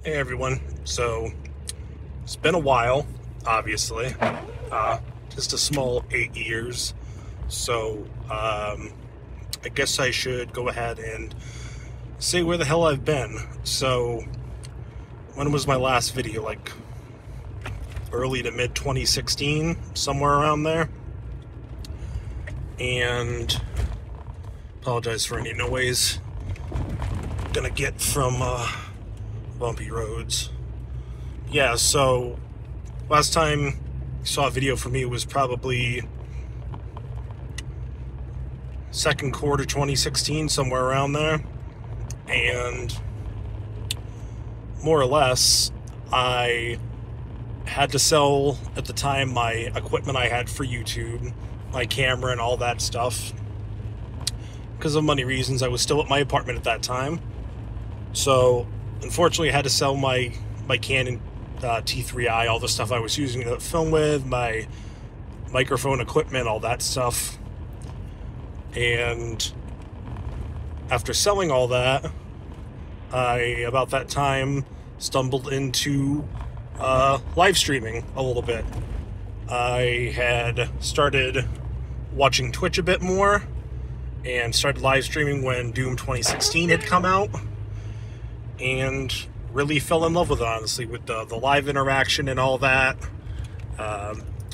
Hey everyone, so it's been a while, obviously, just a small 8 years, so I guess I should go ahead and say where the hell I've been. So when was my last video? Like early to mid 2016, somewhere around there. And apologize for any noise gonna get from bumpy roads. Yeah, so last time you saw a video from me was probably second quarter 2016, somewhere around there. And more or less, I had to sell at the time my equipment I had for YouTube, my camera and all that stuff. Because of money reasons, I was still at my apartment at that time. So unfortunately, I had to sell my Canon T3i, all the stuff I was using to film with, my microphone equipment, all that stuff. And after selling all that, I, about that time, stumbled into live streaming a little bit. I had started watching Twitch a bit more and started live streaming when Doom 2016 had come out, and really fell in love with it, honestly, with the live interaction and all that.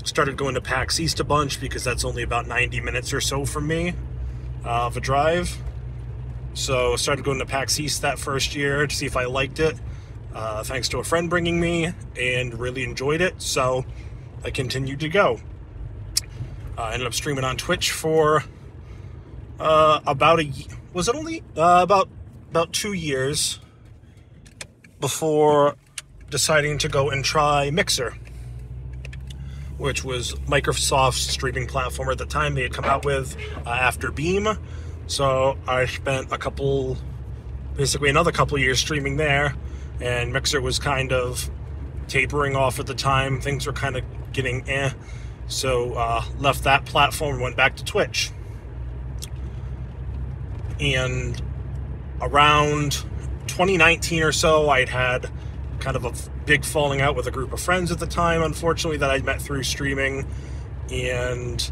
Started going to PAX East a bunch because that's only about 90 minutes or so from me of a drive. So started going to PAX East that first year to see if I liked it, thanks to a friend bringing me, and really enjoyed it, so I continued to go. Ended up streaming on Twitch for about about 2 years before deciding to go and try Mixer, which was Microsoft's streaming platform at the time. They had come out with after Beam. So I spent basically another couple years streaming there, and Mixer was kind of tapering off at the time. Things were kind of getting so left that platform and went back to Twitch. And around 2019 or so, I'd had kind of a big falling out with a group of friends at the time, unfortunately, that I'd met through streaming. And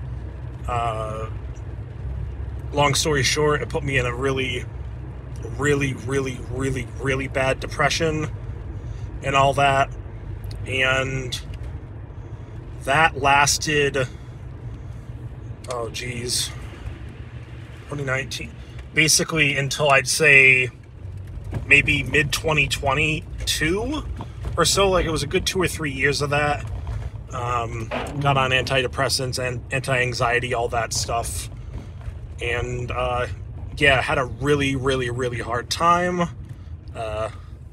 long story short, it put me in a really bad depression and all that. And that lasted, 2019, basically until I'd say maybe mid 2022 or so. Like, it was a good 2 or 3 years of that. Got on antidepressants and anti-anxiety, all that stuff. And yeah, had a really hard time.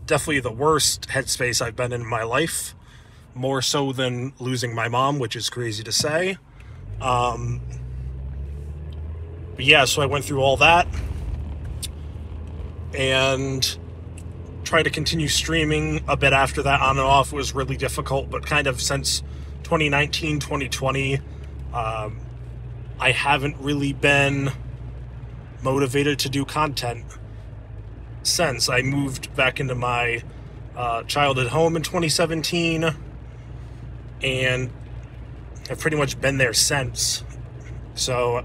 Definitely the worst headspace I've been in my life, more so than losing my mom, which is crazy to say. But yeah, so I went through all that and tried to continue streaming a bit after that, on and off. It was really difficult, but kind of since 2019, 2020, I haven't really been motivated to do content since. I moved back into my childhood home in 2017, and I've pretty much been there since. So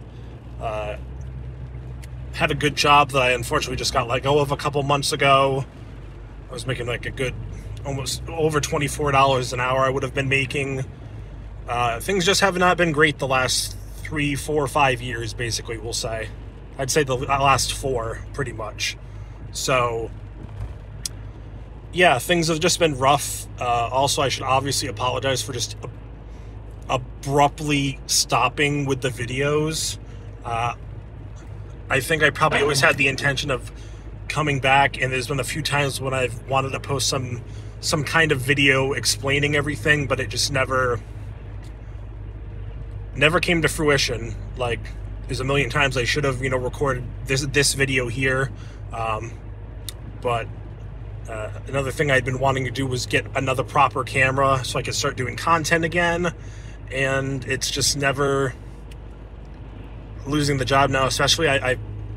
had a good job that I unfortunately just got let go of a couple months ago. I was making like a good, almost over $24 an hour I would have been making. Things just have not been great the last 3, 4, 5 years, basically, we'll say. I'd say the last 4, pretty much. So yeah, things have just been rough. Also, I should obviously apologize for just abruptly stopping with the videos. I think I probably always had the intention of coming back, and there's been a few times when I've wanted to post some kind of video explaining everything, but it just never came to fruition. Like, there's a million times I should have, recorded this video here. But another thing I'd been wanting to do was get another proper camera so I could start doing content again. And it's just never, losing the job now, especially,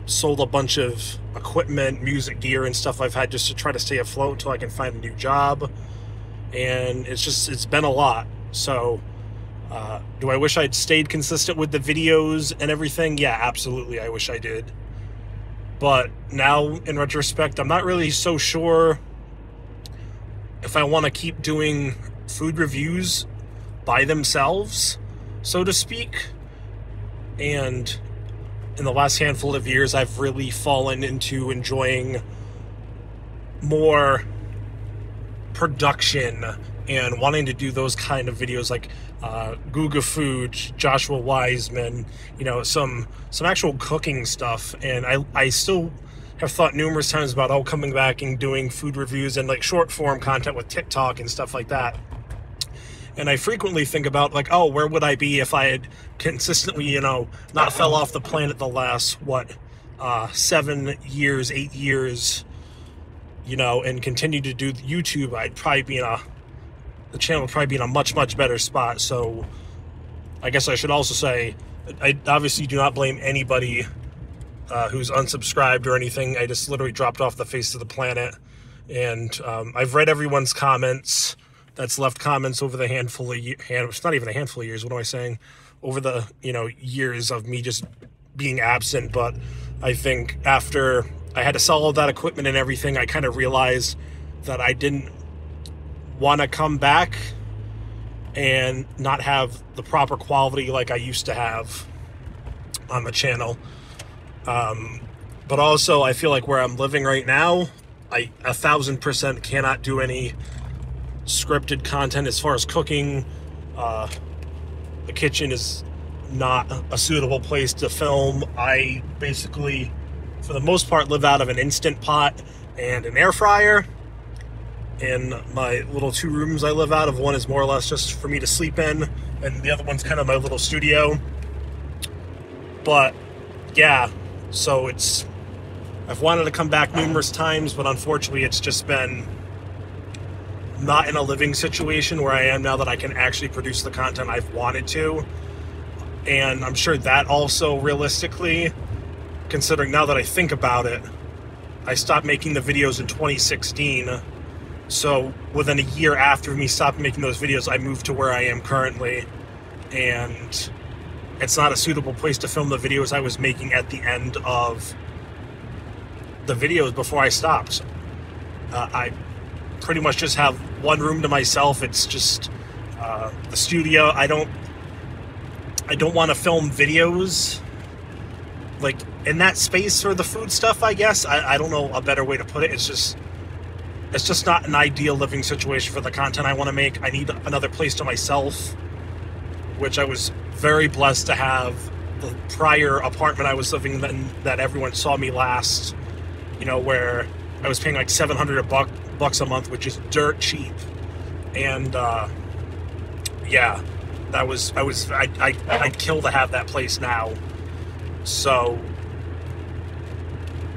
sold a bunch of equipment, music gear, and stuff I've had just to try to stay afloat until I can find a new job. And it's been a lot. So, do I wish I'd stayed consistent with the videos and everything? Yeah, absolutely. I wish I did. But now, in retrospect, I'm not really so sure if I want to keep doing food reviews by themselves, so to speak. And in the last handful of years, I've really fallen into enjoying more production and wanting to do those kind of videos, like Guga Food, Joshua Wiseman, some actual cooking stuff. And I still have thought numerous times about coming back and doing food reviews and like short form content with TikTok and stuff like that. And I frequently think about like, where would I be if I had consistently, not fell off the planet the last 7 years, 8 years, and continue to do YouTube. I'd probably be the channel would probably be in a much, much better spot. So I guess I should also say, I obviously do not blame anybody who's unsubscribed or anything. I just literally dropped off the face of the planet. And I've read everyone's comments that's left comments over the it's not even a handful of years, what am I saying? Over the, years of me just being absent. But I think after I had to sell all that equipment and everything, I kind of realized that I didn't want to come back and not have the proper quality like I used to have on the channel. But also I feel like where I'm living right now, I 1000% cannot do any scripted content as far as cooking. The kitchen is not a suitable place to film. I basically, for the most part, live out of an Instant Pot and an air fryer. In my little 2 rooms I live out of, one is more or less just for me to sleep in, and the other one's kind of my little studio. But yeah, so I've wanted to come back numerous times, but unfortunately it's just been not in a living situation where I am now that I can actually produce the content I've wanted to. And I'm sure that also, realistically, considering now that I think about it, I stopped making the videos in 2016. So within a year after me stopping making those videos, I moved to where I am currently. And it's not a suitable place to film the videos I was making at the end of the videos before I stopped. I pretty much just have one room to myself. It's just the studio. I don't want to film videos like in that space for the food stuff, I guess. I don't know a better way to put it. It's just not an ideal living situation for the content I want to make. I need another place to myself, which I was very blessed to have. The prior apartment I was living in that everyone saw me last, where I was paying like $700 a month, which is dirt cheap. And yeah, I'd kill to have that place now. So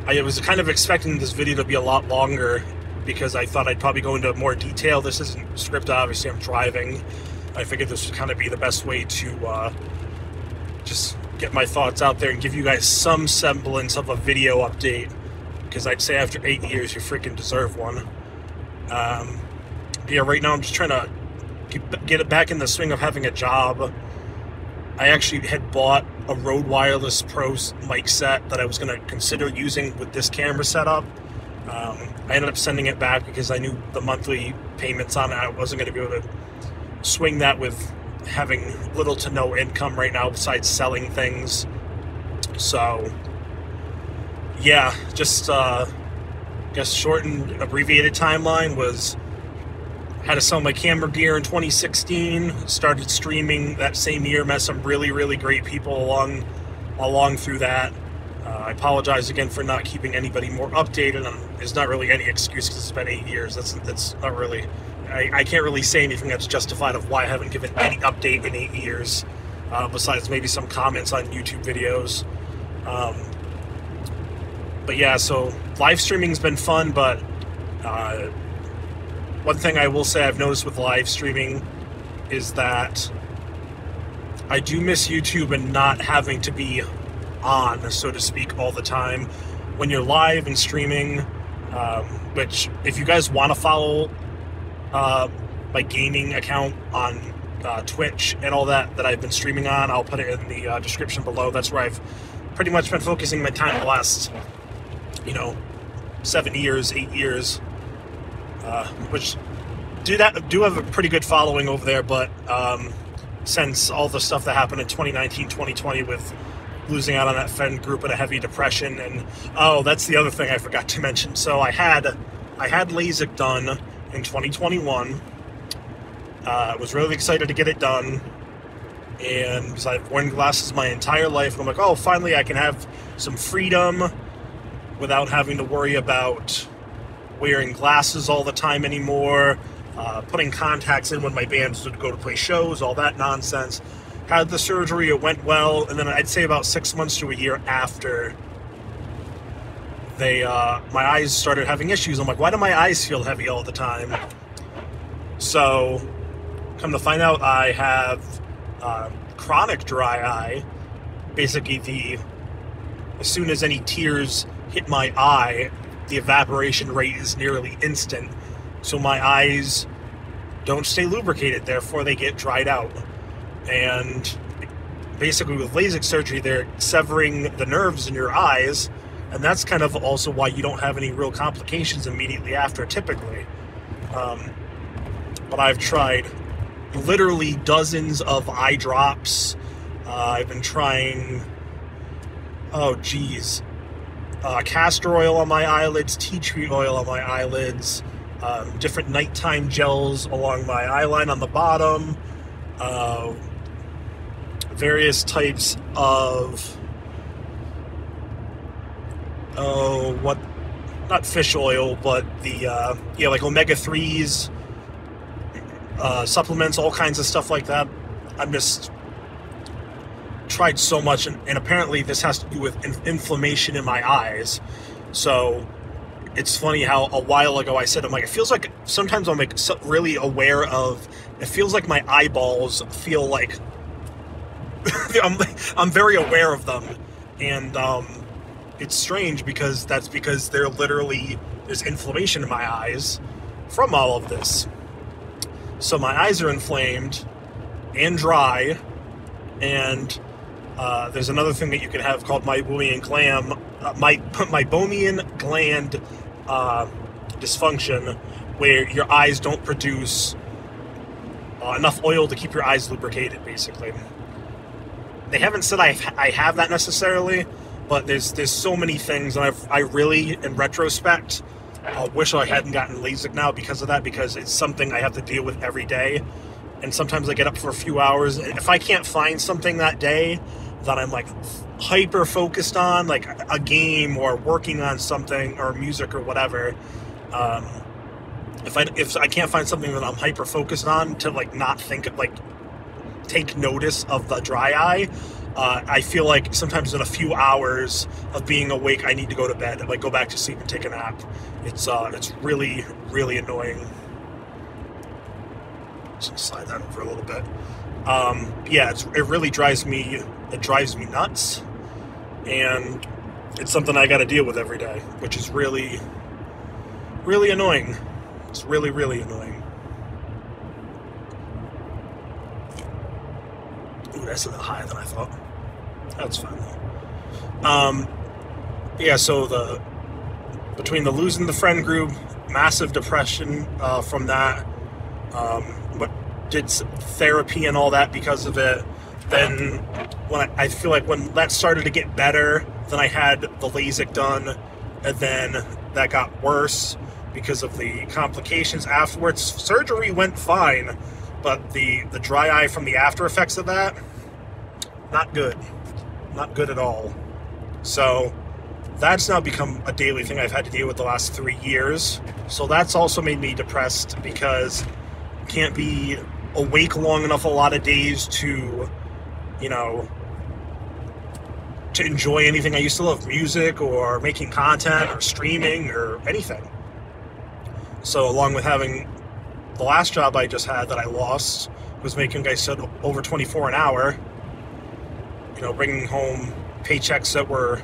I was kind of expecting this video to be a lot longer, because I thought I'd probably go into more detail. This isn't scripted, obviously. I'm driving. I figured this would kind of be the best way to just get my thoughts out there and give you guys some semblance of a video update, because I'd say after 8 years, you freaking deserve one. Yeah, right now I'm just trying to get it back in the swing of having a job. I actually had bought a Rode Wireless Pro mic set that I was going to consider using with this camera setup. I ended up sending it back because I knew the monthly payments on it, I wasn't going to be able to swing that with having little to no income right now besides selling things. So yeah, just guess short and abbreviated timeline was had to sell my camera gear in 2016, started streaming that same year, met some really, really great people along through that. I apologize again for not keeping anybody more updated. There's not really any excuse because it's been 8 years. That's not really, I can't really say anything that's justified of why I haven't given any update in 8 years, besides maybe some comments on YouTube videos. But yeah, so live streaming's been fun, but one thing I will say I've noticed with live streaming is that I do miss YouTube and not having to be on, so to speak, all the time. When you're live and streaming, which if you guys want to follow my gaming account on Twitch and all that I've been streaming on, I'll put it in the description below. That's where I've pretty much been focusing my time the last, 7 years, 8 years, which do have a pretty good following over there, but since all the stuff that happened in 2019, 2020 with losing out on that friend group and a heavy depression, and that's the other thing I forgot to mention. So I had LASIK done in 2021. Was really excited to get it done, and because I've worn glasses my entire life, and I'm like, oh, finally I can have some freedom without having to worry about wearing glasses all the time anymore, putting contacts in when my bands would go to play shows, all that nonsense. Had the surgery, it went well, and then I'd say about 6 months to a year after, my eyes started having issues. I'm like, why do my eyes feel heavy all the time? So, come to find out, I have chronic dry eye. Basically, as soon as any tears hit my eye, the evaporation rate is nearly instant. So my eyes don't stay lubricated, therefore they get dried out. And basically with LASIK surgery, they're severing the nerves in your eyes, and that's kind of also why you don't have any real complications immediately after, typically. But I've tried literally dozens of eye drops. I've been trying, castor oil on my eyelids, tea tree oil on my eyelids, different nighttime gels along my eye line on the bottom, various types of, not fish oil, but the, like omega-3s, supplements, all kinds of stuff like that. I've just tried so much, and apparently this has to do with inflammation in my eyes. So it's funny how a while ago I said, I'm like, it feels like sometimes I'm like really aware of, it feels like my eyeballs feel like I'm very aware of them, and it's strange because there's inflammation in my eyes from all of this. So my eyes are inflamed and dry, and there's another thing that you can have called meibomian gland dysfunction, where your eyes don't produce enough oil to keep your eyes lubricated, basically. They haven't said I have that necessarily, but there's so many things, and I really, in retrospect, wish I hadn't gotten LASIK now because of that, because it's something I have to deal with every day. And sometimes I get up for a few hours, and if I can't find something that day that I'm like hyper focused on, like a game or working on something or music or whatever, if I can't find something that I'm hyper focused on to like not think of, like take notice of the dry eye, I feel like sometimes in a few hours of being awake, I need to go to bed and like go back to sleep and take a nap. It's really, really annoying. Just slide that over a little bit. Yeah, it really drives me nuts, and it's something I got to deal with every day, which is really, really annoying. It's really, really annoying. Ooh, that's a little higher than I thought. That's fine though. Yeah, so between the losing the friend group, massive depression from that, but did therapy and all that because of it. Then when I feel like when that started to get better, then I had the LASIK done, and then that got worse because of the complications afterwards. Surgery went fine, but the dry eye from the after effects of that, not good. Not good at all. So that's now become a daily thing I've had to deal with the last 3 years. So that's also made me depressed because I can't be awake long enough a lot of days to, to enjoy anything I used to love, music or making content or streaming or anything. So along with having the last job I just had that I lost, was making, like I said, over 24 an hour, bringing home paychecks that were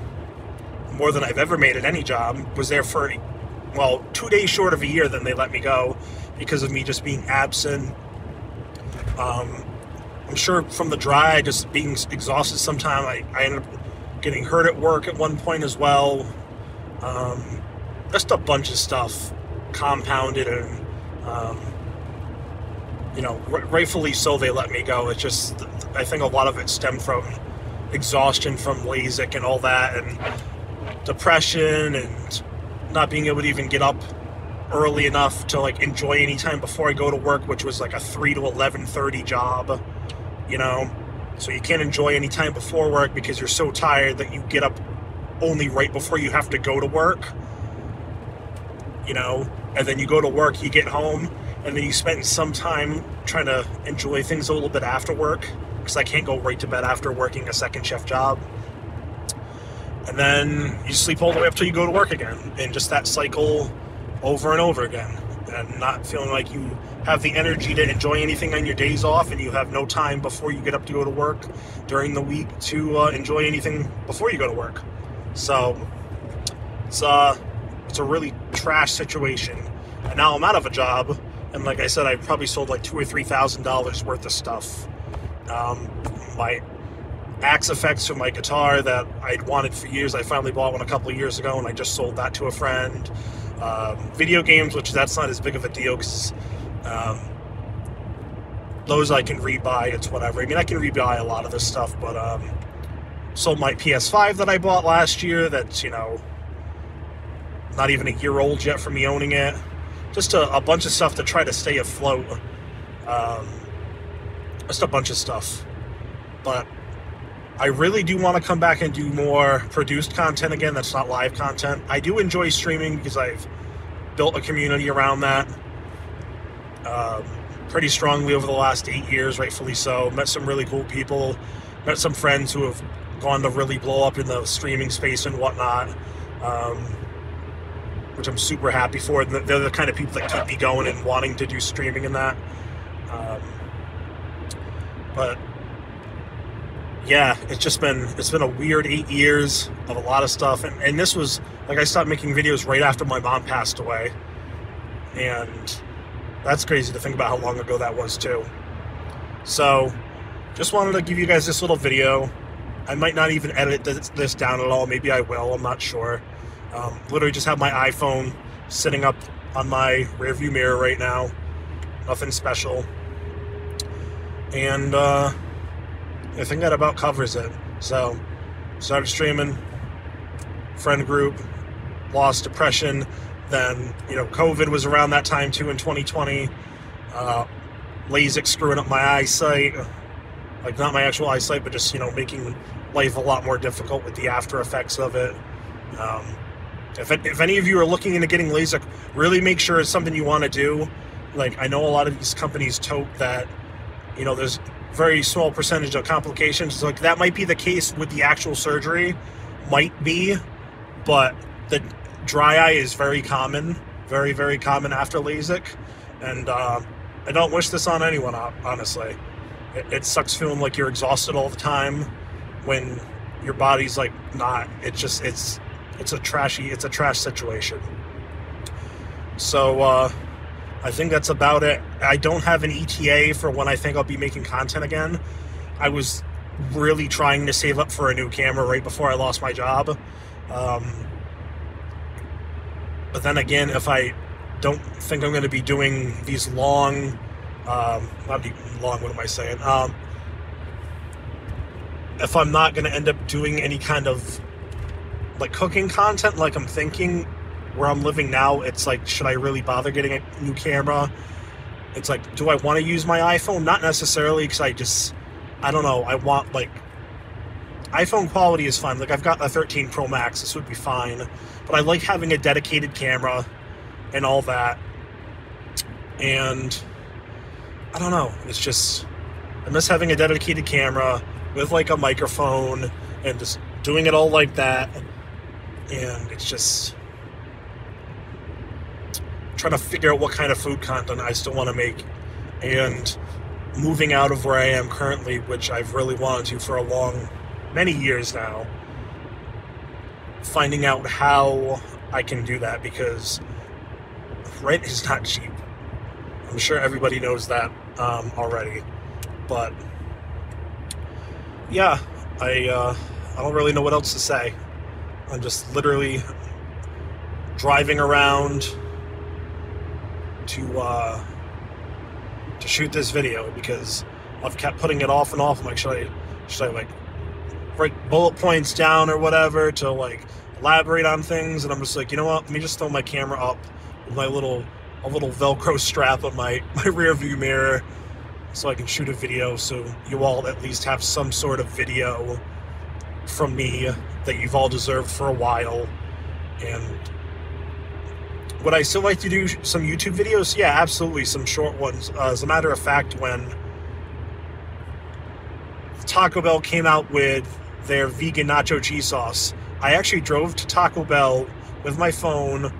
more than I've ever made at any job. Was there for, well, 2 days short of a year, then they let me go because of me just being absent. I'm sure from the dry, just being exhausted sometime, I ended up getting hurt at work at one point as well. Just a bunch of stuff compounded, and you know, rightfully so they let me go. It's just, I think a lot of it stemmed from exhaustion from LASIK and all that, and depression, and not being able to even get up early enough to like enjoy any time before I go to work, which was like a 3 to 11:30 job, you know. So you can't enjoy any time before work because you're so tired that you get up only right before you have to go to work, you know. And then you go to work, you get home, and then you spend some time trying to enjoy things a little bit after work, because I can't go right to bed after working a second shift job. And then you sleep all the way up till you go to work again, and just that cycle over and over again, and not feeling like you have the energy to enjoy anything on your days off, and you have no time before you get up to go to work during the week to enjoy anything before you go to work. So it's a really trash situation. And now I'm out of a job, and like I said, I probably sold like $2,000 or $3,000 worth of stuff. My Axe effects for my guitar that I'd wanted for years, I finally bought one a couple of years ago, and I just sold that to a friend. Video games, which that's not as big of a deal, because those I can rebuy, it's whatever. I mean, I can rebuy a lot of this stuff, but sold my PS5 that I bought last year, that's, you know, not even a year old yet for me owning it. Just a bunch of stuff to try to stay afloat. Just a bunch of stuff. But I really do want to come back and do more produced content again that's not live content. I do enjoy streaming because I've built a community around that pretty strongly over the last 8 years, rightfully so. Met some really cool people. Met some friends who have gone to really blow up in the streaming space and whatnot, which I'm super happy for. They're the kind of people that keep me going and wanting to do streaming and that. But yeah, it's been a weird 8 years of a lot of stuff, and this was, like, I stopped making videos right after my mom passed away, and that's crazy to think about how long ago that was too. So just wanted to give you guys this little video. I might not even edit this down at all. Maybe I will, I'm not sure. Literally just have my iPhone sitting up on my rearview mirror right now. Nothing special. And I think that about covers it. So, started streaming, friend group, lost, depression, then, you know, COVID was around that time too in 2020. LASIK screwing up my eyesight. Like, not my actual eyesight, but just, you know, making life a lot more difficult with the after effects of it. If any of you are looking into getting LASIK, really make sure it's something you want to do. Like, I know a lot of these companies tote that, you know, there's very small percentage of complications. Like, that might be the case with the actual surgery, might be, but the dry eye is very common, very, very common after LASIK, and I don't wish this on anyone, honestly. It sucks feeling like you're exhausted all the time when your body's like not. It's a trash situation. So I think that's about it. I don't have an ETA for when I think I'll be making content again. I was really trying to save up for a new camera right before I lost my job. But then again, if I don't think I'm going to be doing these long, not even long, what am I saying? If I'm not going to end up doing any kind of like cooking content like I'm thinking, where I'm living now, it's like, should I really bother getting a new camera? It's like, do I want to use my iPhone? Not necessarily, because I don't know, I want, like, iPhone quality is fine. Like, I've got a 13 Pro Max, this would be fine, but I like having a dedicated camera and all that, and I don't know, it's just, I miss having a dedicated camera with, like, a microphone and just doing it all like that, and it's just trying to figure out what kind of food content I still want to make, and moving out of where I am currently, which I've really wanted to for many years now. finding out how I can do that, because rent is not cheap. I'm sure everybody knows that already, but yeah, I don't really know what else to say. I'm just literally driving around to shoot this video, because I've kept putting it off and off. I'm like, should I like write bullet points down or whatever to like elaborate on things? And I'm just like, you know what? Let me just throw my camera up with a little Velcro strap on my rear view mirror, so I can shoot a video, so you all at least have some sort of video from me that you've all deserved for a while. And would I still like to do some YouTube videos? Yeah, absolutely, some short ones. As a matter of fact, when Taco Bell came out with their vegan nacho cheese sauce, I actually drove to Taco Bell with my phone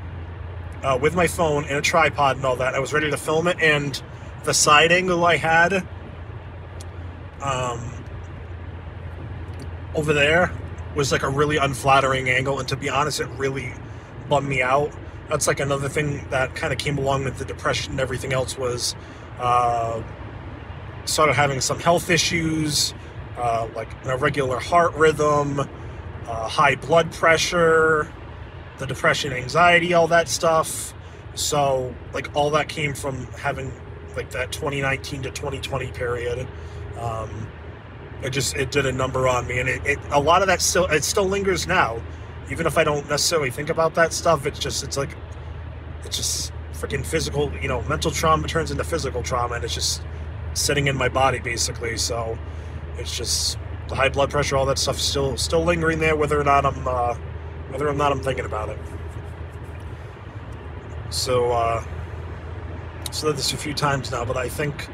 and a tripod and all that. I was ready to film it, and the side angle I had over there was like a really unflattering angle, and to be honest, it really bummed me out. That's like another thing that kind of came along with the depression and everything else, was started having some health issues, like an irregular heart rhythm, high blood pressure, the depression, anxiety, all that stuff. So like all that came from having like that 2019 to 2020 period. It did a number on me, and it a lot of that still still lingers now. Even if I don't necessarily think about that stuff, it's just freaking physical, mental trauma turns into physical trauma, and it's just sitting in my body basically. So it's just the high blood pressure, all that stuff still lingering there, whether or not I'm thinking about it. So I've said this a few times now, but I think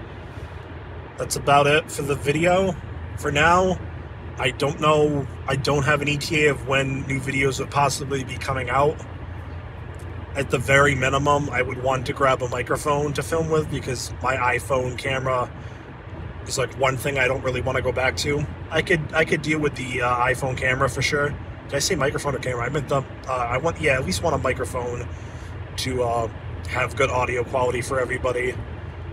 that's about it for the video for now. I don't know. I don't have an ETA of when new videos would possibly be coming out. At the very minimum, I would want to grab a microphone to film with, because my iPhone camera is like one thing I don't really want to go back to. I could deal with the iPhone camera for sure. Did I say microphone or camera? I meant the at least want a microphone to have good audio quality for everybody.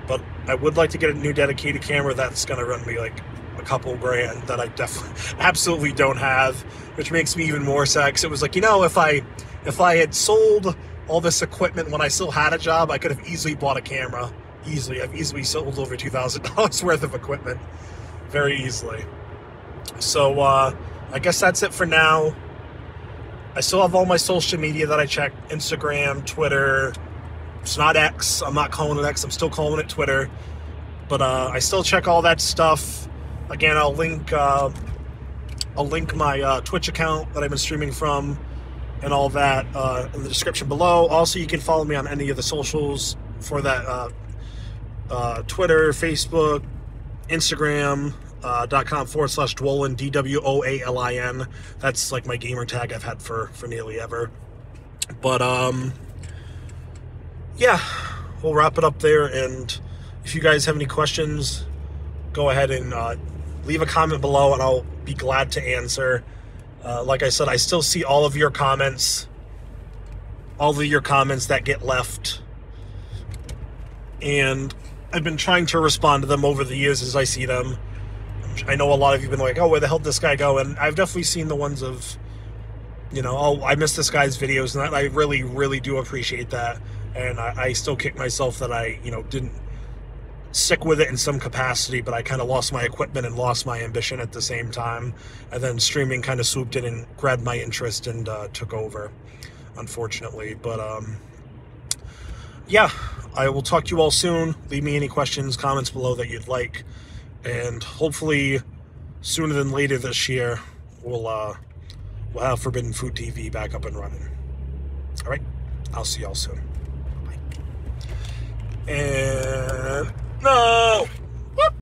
But I would like to get a new dedicated camera that's going to run me like a couple grand that I definitely absolutely don't have, which makes me even more sad, because it was like, if I had sold all this equipment when I still had a job, I could have easily bought a camera. I've easily sold over $2,000 worth of equipment very easily. So I guess that's it for now. I still have all my social media that I check: Instagram, Twitter. It's not X. I'm not calling it X. I'm still calling it Twitter. But I still check all that stuff. Again, I'll link my Twitch account that I've been streaming from and all that in the description below. Also, you can follow me on any of the socials for that: Twitter, Facebook, Instagram. .com/Dwoalin, DWOALIN. That's like my gamer tag I've had for nearly ever. But yeah, we'll wrap it up there. And if you guys have any questions, go ahead and leave a comment below, and I'll be glad to answer. Like I said, I still see all of your comments that get left, and I've been trying to respond to them over the years as I see them. I know a lot of you have been like, oh, where the hell did this guy go? And I've definitely seen the ones of, oh, I missed this guy's videos, and I really, really do appreciate that. And I still kick myself that I, didn't stick with it in some capacity, but I kind of lost my equipment and lost my ambition at the same time. And then streaming kind of swooped in and grabbed my interest and took over, unfortunately. But yeah, I will talk to you all soon. Leave me any questions, comments below that you'd like. And hopefully sooner than later this year, we'll have Forbidden Food TV back up and running. All right, I'll see y'all soon. Bye. And no!